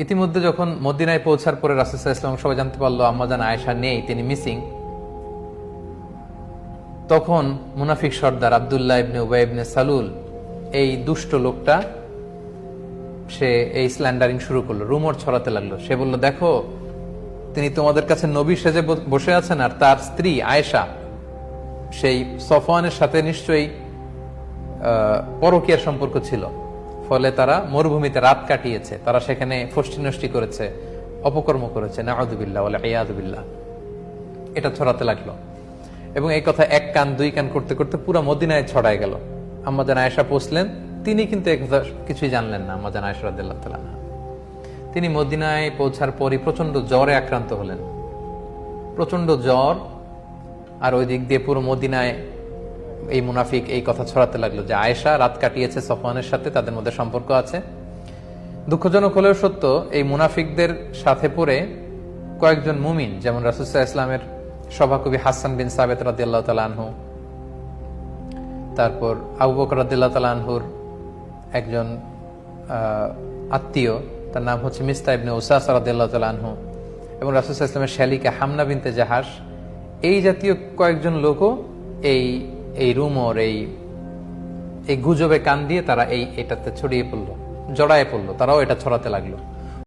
ইতিমধ্যে যখন মদিনায় পৌঁছার পরে রাসূল সাল্লাল্লাহু আলাইহি ওয়াসাল্লাম সবাই জানতে পারলো আম্মাজান আয়েশা নেই, তিনি মিসিং, তখন মুনাফিক সর্দার আব্দুল্লাহ ইবনে উবাই ইবনে সালুল, এই দুষ্ট লোকটা, সে এই স্ল্যান্ডারিং শুরু করলো, রুমর ছড়াতে লাগলো। সে বলল, দেখো তিনি তোমাদের কাছে নবী সেজে বসে আছেন, আর তার স্ত্রী আয়েশা সেই সফওয়ানের সাথে নিশ্চয়ই পরকীয়ার সম্পর্ক ছিল, ফলে তারা মরুভূমিতে রাত কাটিয়েছে, তারা সেখানে ফষ্টি নষ্টি করেছে, অপকর্ম করেছে, নাউযুবিল্লাহ ওয়াল ইয়াযু বিল্লাহ। এটা ছড়াতে লাগলো এবং এই কথা এক কান দুই কান করতে করতে পুরো মদিনায় ছড়ায় গেল। আম্মাজান আয়েশা পৌঁছলেন, তিনি কিন্তু এই কথা কিছুই জানলেন না। আম্মাজান আয়েশা রাদিয়াল্লাহু তাআলা আনহা, তিনি মদিনায় পৌঁছার পরই প্রচন্ড জ্বরে আক্রান্ত হলেন, প্রচন্ড জ্বর। আর ওই দিক দিয়ে পুরো মদিনায় এই মুনাফিক এই কথা ছড়াতে লাগলো যে আয়েশা রাত কাটিয়েছে সফওয়ানের সাথে, তাদের মধ্যে সম্পর্ক আছে। দুঃখজনক হলেও সত্য, এই মুনাফিকদের সাথে পড়ে কয়েকজন মুমিন, যেমন রাসূল সাল্লাল্লাহু আলাইহি ওয়াসাল্লামের সভাকবি হাসান বিন সাবিত রাদিয়াল্লাহু তাআলা আনহু, তারপর আবু বকর রাদিয়াল্লাহু তাআলা আনহুর একজন আত্মীয়, তার নাম হচ্ছে মিস্তা ইবনে উসাসা রাদিয়াল্লাহু তাআলা আনহু, এবং রাসূল সাল্লাল্লাহু আলাইহি ওয়াসাল্লামের শালিকা হামনা বিনতে জাহাশ, এই জাতীয় কয়েকজন লোকও এই রুমর, এই গুজবে কান দিয়ে তারা এটাতে ছড়িয়ে পড়লো, জড়ায় পড়লো, তারাও এটা ছড়াতে লাগলো।